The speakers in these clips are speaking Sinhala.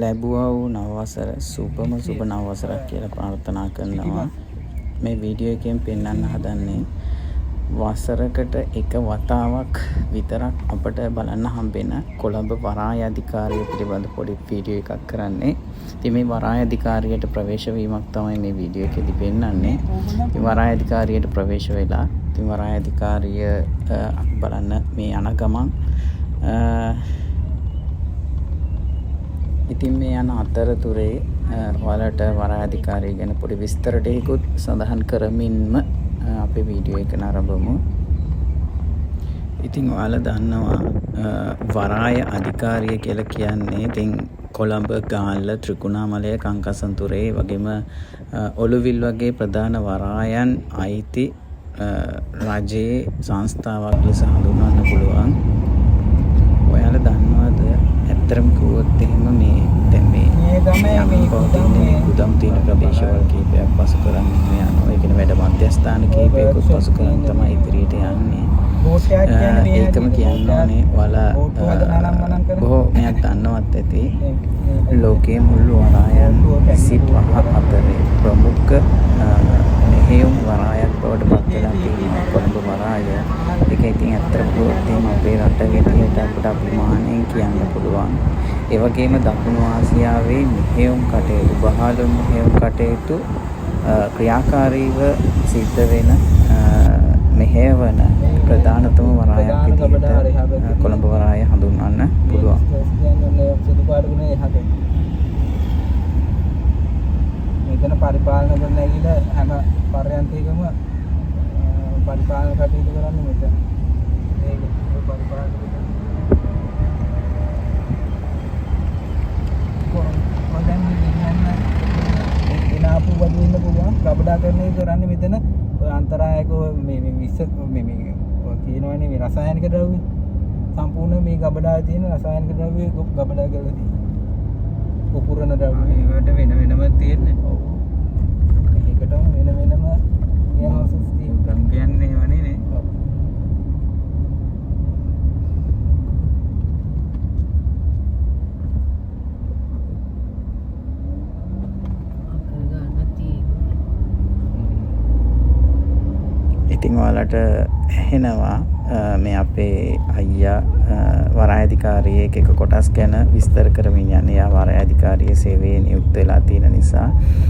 ලැබුවා වූ නවවසර සුබම සුබ නවවසරක් කියලා ප්‍රාර්ථනා කරනවා. මේ වීඩියෝ එකෙන් පෙන්වන්න හදන්නේ වසරකට එක වතාවක් විතරක් අපට බලන්න හම්බෙන කොළඹ වරාය අධිකාරිය පිළිබඳ පොඩි වීඩියෝ එකක් කරන්නේ. ඉතින් මේ වරාය අධිකාරියට ප්‍රවේශ වීමක් තමයි මේ වීඩියෝ එකේදී පෙන්වන්නේ. ඉතින් වරාය අධිකාරියට ප්‍රවේශ වෙලා ඉතින් වරාය අධිකාරිය බලන්න මේ යන ගමන් ඉතින් මේ යන අතරතුරේ ඔයාලට වරාය අධිකාරිය ගැන පොඩි විස්තර ටිකකුත් සඳහන් කරමින්ම අපේ වීඩියෝ එක නරඹමු. ඉතින් ඔයාලා දන්නවා වරාය අධිකාරිය කියලා කියන්නේ ඉතින් කොළඹ, ගාල්ල, ත්‍රිකුණාමලය, කංකසන්තුරේ වගේම ඔළුවිල් වගේ ප්‍රධාන වරායන් අයිති රජයේ සංස්ථාවක් ලෙස හඳුන්වන්න පුළුවන්. ඔයාලා දන්නවද ඇත්තටම කිව්වොත් එහෙම මේ දැන් මේ ගුදම් තියෙන ප්‍රදේශවල කීපයක් පසු කරන් යනවා. ඒ කියන්නේ වැඩ මධ්‍යස්ථාන කීපයකුත් පසු කරන් තමයි ඉදිරියට යන්නේ. ඒකම කියන්නේ ඔයාලා බොහෝ මෙයක් දන්නවත් ඇති ලෝකයේ මුළු වරායන් 25 අතරේ ප්‍රමුඛ මෙහෙයුම් වරායක් බවට පත් වෙලා තියෙනවා කොළඹ වරාය. ඒක ඉතින් ඇත්තටම අපේ රට ගෙඩියට අපිට අපිමාණයෙන් කියන්න පුළුවන්. ඒ වගේම දකුණු ආසියාවේ මෙහෙයුම් කටයුතු, බහලුම් මෙහෙයුම් කටයුතු ක්‍රියාකාරීව සිද්ධ වෙන මෙහෙයවන ප්‍රධානතම වරායක් විදිහට කොළඹ වරාය හඳුන්වන්න පුළුවන්. මෙතන පරිපාලන කරන ඇවිල්ලා හැම පර්යන්තයකම පරිපාලන කටයුතු කරන්නේ මෙතන. ඒක පරිපාලන දිනාපු වගේ ඉන්න පුළුවන්. ගබඩා කරන්නේ කරන්නේ මෙතන ඔය අන්තරායක මේ තියෙනවනේ මේ රසායනික ද්‍රව්‍ය සම්පූර්ණ මේ ගබඩාවේ තියෙන රසායනික ද්‍රව්‍ය ගබඩා කරලා තියෙනවා. පුපුරන ද්‍රව්‍ය ඒවට වෙන වෙනම තියෙන්නේ. ඔව්. මේකටම වෙන වෙනම නියමසස් තියෙනවා. කියන්නේ එහෙමනේ නේ. ඔව්. ඉතින් ඔයාලට ඇහෙනවා මේ අපේ අයියා වරාය අධිකාරියේ එක කොටස් ගැන විස්තර කරමින් යන්නේ. එයා වරාය අධිකාරියේ සේවයේ නියුක්ත වෙලා තියෙන නිසා.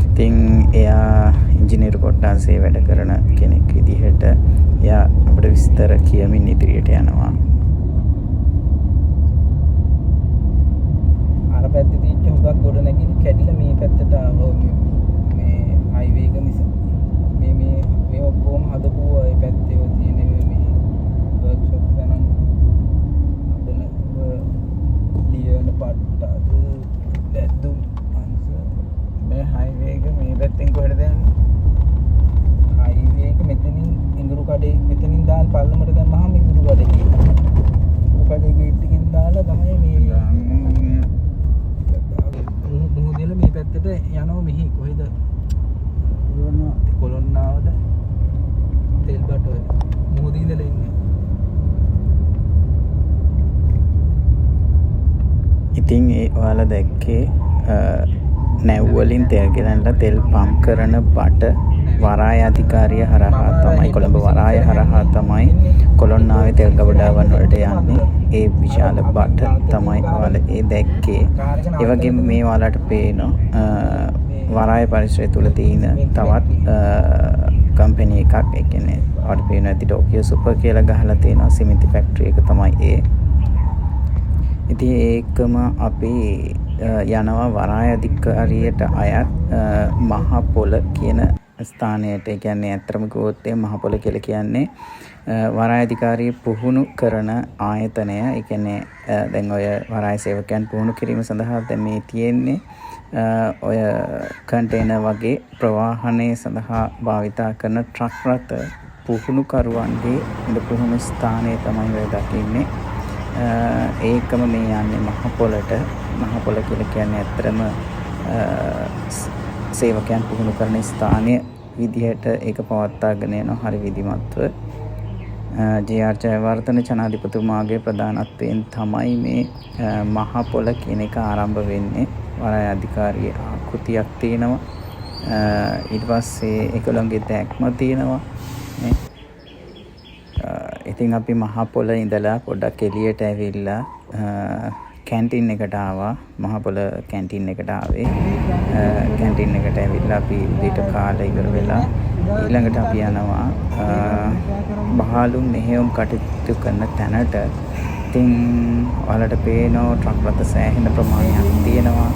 ඉතින් එයා ඉංජිනේරු කොට්ටාසේ වැඩ කරන කෙනෙක් විදිහට එයා අපිට විස්තර කියමින් ඉදිරියට යනවා. අර පැත්තේ තියෙච්ච හුඟක් ගොඩ නැගිලි කැඩිලා මේ පැත්තට ආවෝ මේ හයිවේ එක නිසා. මේ ඔක්කොම හදපු ඒ පැත්තේ තියෙන මේ වර්ක්ෂොප් ගණන් හදන ලියන පාටට දැද්දුම් අංශ මේ හයිවේ එක මේ පැත්තෙන් කොහෙද යන්නේ? හයිවේ එක මෙතනින් ඉඟුරු කඩේ මෙතනින් දාලා පල්ලමට දැම්මහම ඉඟුරු කඩේ ගිහින් ඉඟුරු කඩේ ගේට් එකෙන් දාලා තමයි මේ මුහුදෙල මේ පැත්තට යනවා. මෙහි කොහෙද කොළොන්නාවද තෙල් බටුව මුහුදේ ඉඳලා ඉන්නේ. ඉතින් ඒ ඔයාලා දැක්කේ නැව් වලින් තෙල් ගෙනල්ලා තෙල් පම්ප් කරන බට වරාය අධිකාරිය හරහා තමයි කොළඹ වරාය හරහා තමයි කොළොන්නාවේ තෙල් ගබඩාවන් වලට යන්නේ. ඒ විශාල බට තමයි ඔයාලා ඒ දැක්කේ. ඒ වගේම මේ ඔයාලට පේන වරාය පරිසරය තුල තියෙන තවත් කම්පැනි එකක්. ඒ කියන්නේ ඔයාලට පේන ඇති ටෝකියෝ සුපර් කියලා ගහලා තියෙනවා සිමෙන්ති ෆැක්ටරි එක තමයි ඒ. ඉතින් ඒකම අපි යනවා වරාය අධිකාරියට අයත් මහ පොළ කියන ස්ථානයට. ඒ කියන්නේ ඇත්තටම කිව්වොත් මහ පොළ කියලා කියන්නේ වරාය අධිකාරිය පුහුණු කරන ආයතනය. ඒ කියන්නේ දැන් ඔය වරාය සේවකයන් පුහුණු කිරීම සඳහා දැන් මේ තියෙන්නේ ඔය කන්ටේනර් වගේ ප්‍රවාහනය සඳහා භාවිතා කරන ට්‍රක් රථ පුහුණුකරුවන්ගේ ඉඳ පුහුණු ස්ථානය තමයි ඔය දකින්නේ. ඒකම මේ යන්නේ මහ පොළට. මහ පොළ කියලා කියන්නේ ඇත්තටම සේවකයන් පුහුණු කරන ස්ථානය විදිහට ඒක පවත්වාගෙන යනවා හරි විධිමත්ව. ජේ.ආර්. ජයවර්ධන ජනාධිපතිතුමාගේ ප්‍රධානත්වයෙන් තමයි මේ මහ පොළ කියන එක ආරම්භ වෙන්නේ. වරාය අධිකාරියේ ආකෘතියක් තියෙනවා. ඊට පස්සේ ඒගොල්ලන්ගේ දැක්ම තියෙනවා. නේ. ඉතින් අපි මහ පොළ ඉඳලා පොඩ්ඩක් එළියට ඇවිල්ලා කැන්ටින් එකට ආවා. මහ පොළ කැන්ටින් එකට ආවේ. කැන්ටින් එකට ඇවිල්ලා අපි උදේට කාලා ඉවර වෙලා ඊළඟට අපි යනවා බහලුම් මෙහෙයුම් කටයුතු කරන තැනට. ඉතින් ඔයාලට පේනවා ට්‍රක් රථ සෑහෙන ප්‍රමාණයක් තියෙනවා.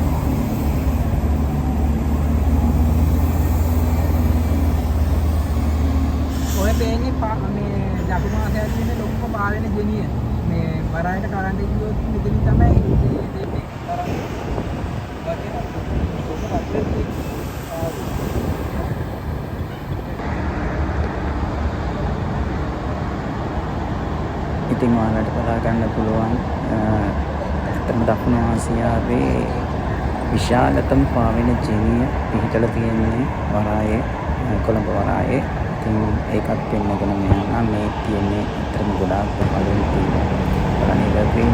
ඔය පේන්නේ මේ දකුණු ආසියාවේ තියෙන ලොකුම පාවෙන ගෙනිය. මේ වරායට කරන්ට් එක ගියොත් මෙතනින් තමයි දෙන්නේ ඉතින් ඔයාලට බලා ගන්න පුළුවන් ඇත්තම දකුණු ආසියාවේ විශාලතම පාවෙන ජෙනිය පිහිටලා තියෙන්නේ වරායේ කොළඹ වරායේ. ඉතින් ඒකත් පෙන්නගෙන යනවා. මේ තියෙන්නේ ඇත්තම ගොඩාක් පළවෙනි තියෙනවා. බලන්න ඉතින්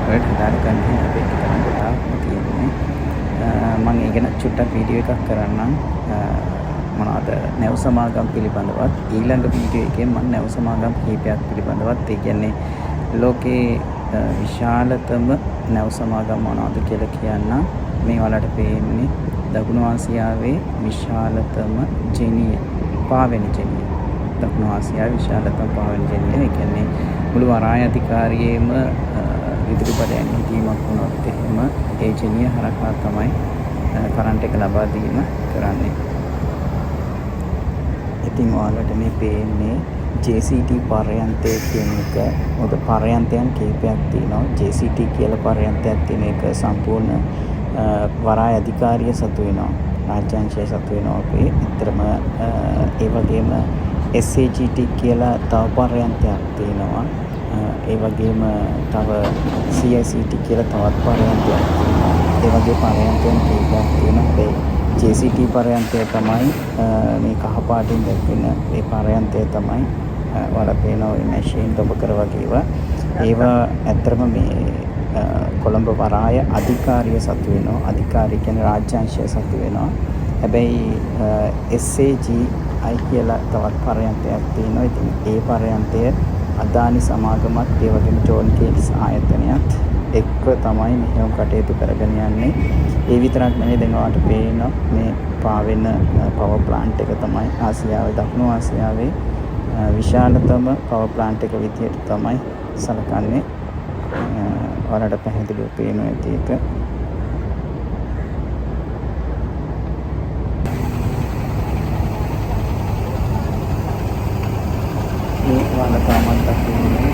වලට හදාගන්න ගන්න අපේ කරන් ගොඩාක්ම තියෙන්නේ. මම ඒ ගැන චුට්ටක් වීඩියෝ එකක් කරන්නම්. මොනවාද නැව් සමාගම් පිළිබඳවත් ඊළඟ වීඩියෝ එකේ මම නැව් සමාගම් කීපයක් පිළිබඳවත් ඒ කියන්නේ ලෝකේ විශාලතම නැව් සමාගම් මොනවද කියලා කියන්න. මේ වලට පේන්නේ දකුණු ආසියාවේ විශාලතම ජෙනිය පාවෙන ජෙනිය. දකුණු ආසියාවේ විශාලතම පාවෙන ජෙනිය. ඒ කියන්නේ මුළු වරාය අධිකාරියේම ඉදිරිපත් ඇනීමක් වුණොත් එහෙම ඒ ජෙනිය හරහා තමයි කරන්ට් එක ලබා දීම කරන්නේ. ඉතින් ඔයාලට මේ පේන්නේ JCT පර්යන්තය කියන එක. මොකද පර්යන්තයන් කීපයක් තියෙනවා. JCT කියලා පර්යන්තයක් තියෙන එක සම්පූර්ණ වරාය අධිකාරිය සතු වෙනවා. රාජ්‍යාංශය සතු වෙනවා. අපේ ඇත්තටම ඒ වගේම SAGT කියලා තව පර්යන්තයක් තියෙනවා. ඒ වගේම තව CICT කියලා තවත් පර්යන්තයක් තියෙනවා. ඒ වගේ පර්යන්තයන් කීපයක් තියෙනවා. JCT පර්යන්තය තමයි මේ කහ පාටින් දැක්වෙන ඒ පර්යන්තය තමයි ඔයාලා පේනවා මේ මැෂින් ඔබ කර වගේ ඒවා ඇත්තටම මේ කොළඹ වරාය අධිකාරිය සතු වෙනවා. අධිකාරිය කියන්නේ රාජ්‍යාංශය සතු වෙනවා. හැබැයි SAGI කියලා තවත් පර්යන්තයක් තියෙනවා. ඉතින් ඒ පර්යන්තය අදානි සමාගමත් ඒ වගේම ජෝන් කේල්ස් ආයතනයත් එක්ක තමයි මෙහෙම කටයුතු කරගෙන යන්නේ. ඒ විතරක් නෙවෙයි දැන් ඔයාලට පේන මේ පාවෙන පවර් ප්ලාන්ට් එක තමයි ආසියාවේ දකුණු ආසියාවේ විශාලතම පවර් ප්ලාන්ට් එක විදියට තමයි සලකන්නේ. ඔයාලට පැහැදිලිව පේනවා ඇති එක. මේ ඔයාලා තමන්ට දකින්නේ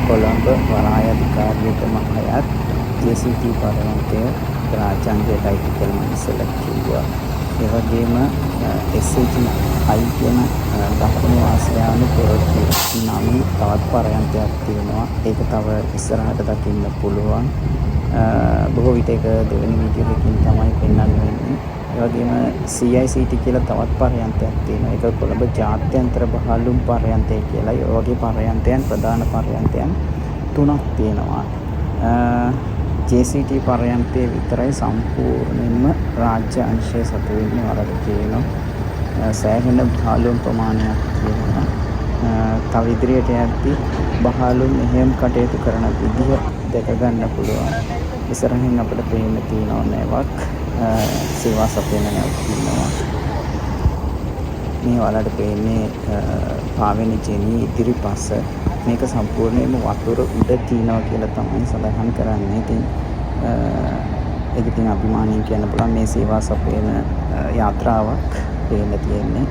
කොළඹ වරාය අධිකාරියටම අයත් JCT පර්යන්තය රාජ්‍යාංශයටයි කියලා මම ඉස්සෙල්ලා කිව්වා. ඒ වගේම SAGI කියන දකුණු ආසියානු පොරොත්තු නම් තවත් පර්යන්තයක් තියෙනවා. ඒක තව ඉස්සරහට දකින්න පුළුවන්. බොහෝ විට ඒක දෙවෙනි වීඩියෝ එකකින් තමයි පෙන්වන්න වෙන්නේ. ඒ වගේම CICT කියලා තවත් පර්යන්තයක් තියෙනවා. ඒක කොළඹ ජාත්‍යන්තර බහලුම් පර්යන්තය කියලා. ඒ වගේ පර්යන්තයන් ප්‍රධාන පර්යන්තයන් 3ක් තියෙනවා. JCT පර්යන්තයේ විතරයි සම්පූර්ණයෙන්ම රාජ්‍ය අංශය සතු වෙන්නේ. වලට කියනවා සෑහෙන බහලුම් ප්‍රමාණයක් තියෙනවා. තව ඉදිරියට යද්දී බහලුම් මෙහෙයුම් කටයුතු කරන විදිහ දැක ගන්න පුළුවන්. ඉස්සරහින් අපිට පේන්න තියෙනවා නැවක් සේවා සපයන නැවක් තියෙනවා. මේ වලට පේන්නේ පාවෙන ජෙනිය ඉදිරිපස. මේක සම්පූර්ණයෙන්ම වතුර උඩ තියෙනවා කියලා තමයි සඳහන් කරන්නේ. ඉතින් ඒක ඉතින් අභිමානයෙන් කියන්න පුළුවන් මේ සේවා සපයන යාත්‍රාවක් පේන්න තියෙන්නේ.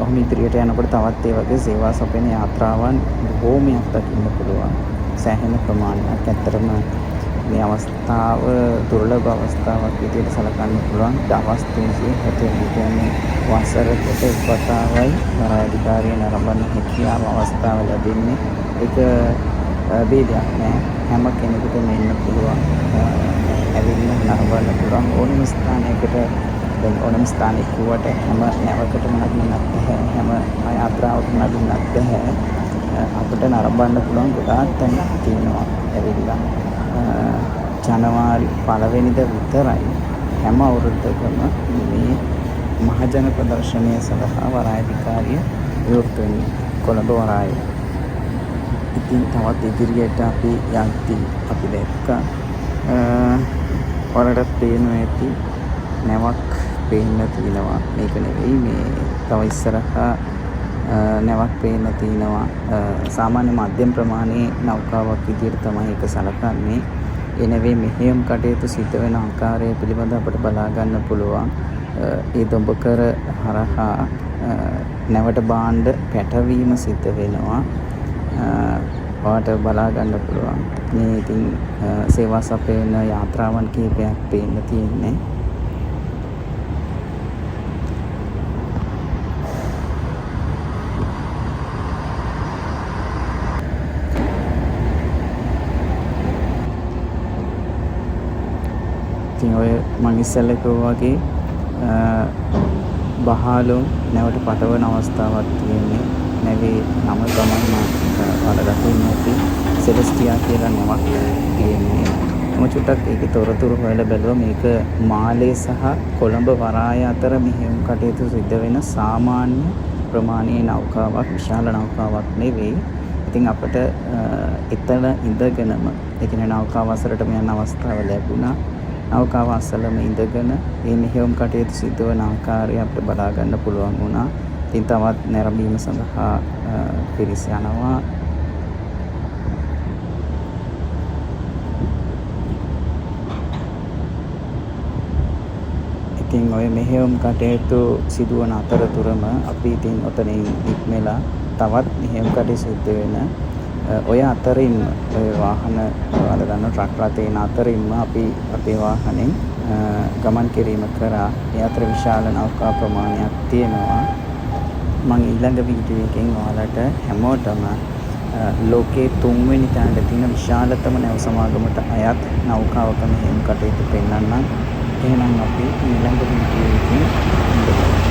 ඔහොම ඉදිරියට යනකොට තවත් ඒ වගේ සේවා සපයන යාත්‍රාවන් බොහෝමයක් දකින්න පුළුවන්. සෑහෙන ප්‍රමාණයක්. ඇත්තටම මේ අවස්ථාව දුර්ලභ අවස්ථාවක් විදිහට සලකන්න පුළුවන්. දවස් 360 කියන්නේ වසරකට එක් වතාවයි වරාය අධිකාරිය නරඹන හැකියාව අවස්ථාව ලැබෙන්නේ. ඒක බේදයක් නෑ. හැම කෙනෙකුටම එන්න පුළුවන්. ඇවිල්ලා නරඹන්න පුළුවන්. ඕනම ස්ථානයකට දැන් ඕනම ස්ථානයක වුවට හැම නැවකටම නගින්නත් බැහැ. හැම යාත්‍රාවකටම නගින්නත් බැහැ. අපිට නරඹන්න පුළුවන් ගොඩාක් තැන් තියෙනවා. ඇවිල්ලා ජනවාරි 1 වෙනිදා විතරයි හැම අවුරුද්දකම මේ මහජන ප්‍රදර්ශනය සඳහා වරාය අධිකාරිය විවෘත වෙන්නේ කොළඹ වරායේ. ඉතින් තවත් ඉදිරියට අපි යද්දී අපි දැක්කා වලට පේනවා ඇති නැවක් පේන්න තියෙනවා. මේක නෙවෙයි මේ තව ඉස්සරහා නැවක් පේන්න තියෙනවා. සාමාන්‍ය මධ්‍යම ප්‍රමාණයේ නෞකාවක් විදියට තමයි ඒක සලකන්නේ. ඒ නෙවෙයි මෙහෙයුම් කටයුතු සිද්ධ වෙන ආකාරය පිළිබඳව අපිට බලා ගන්න පුළුවන්. ඒ දොඹකර හරහා නැවට භාණ්ඩ පැටවීම සිද්ධ වෙනවා. ඔයාලට බලා ගන්න පුළුවන්. මේ ඉතින් සේවා සපයන යාත්‍රාවන් කීපයක් පේන්න තියෙන්නේ. ඉතින් ඔය මං ඉස්සෙල්ලා කිව්වා වගේ බහාලුම් නැවට පටවන අවස්ථාවක් තියෙන්නේ. නැවේ නම තමයි ඔයාලා දකින්න ඇති සෙලස්ටියා කියලා නමක් තියෙන්නේ. මම චුට්ටක් ඒකේ තොරතුරු හොයලා බැලුවා. මේක මාලේ සහ කොළඹ වරාය අතර මෙහෙයුම් කටයුතු සිද්ධ වෙන සාමාන්‍ය ප්‍රමාණයේ නෞකාවක්, විශාල නෞකාවක් නෙවෙයි. ඉතින් අපිට එතන ඉඳගෙනම ඒ කියන්නේ නෞකාව අසරටම යන අවස්ථාව ලැබුණා. නෞකාව අසලම ඉඳගෙන මේ මෙහෙයුම් කටයුතු සිද්ධ වන ආකාරය අපිට බලා ගන්න පුළුවන් වුණා. ඉතින් තවත් නැරඹීම සඳහා පිරිස යනවා. ඉතින් ඔය මෙහෙයුම් කටයුතු සිදුවන අතරතුරම අපි ඉතින් ඔතනින් ඉක්මලා තවත් මෙහෙයුම් කටයුතු සිද්ධ වෙන ඔය අතරින් ඔය වාහන වල ගන්න ට්‍රක් රථේන අතරින්ම අපි අපේ වාහනෙන් ගමන් කිරීම කරා. ඒ අතර විශාල නෞකා ප්‍රමාණයක් තියෙනවා. මම ඊළඟ වීඩියෝ එකෙන් ඔයාලට හැමෝටම ලෝකයේ 3 වෙනි තැනට තියෙන විශාලතම නැව සමාගමට අයත් නෞකාවක මෙහෙයුම් කටයුතු පෙන්වන්නම්. එහෙනම් අපි ඊළඟ වීඩියෝ එකෙන්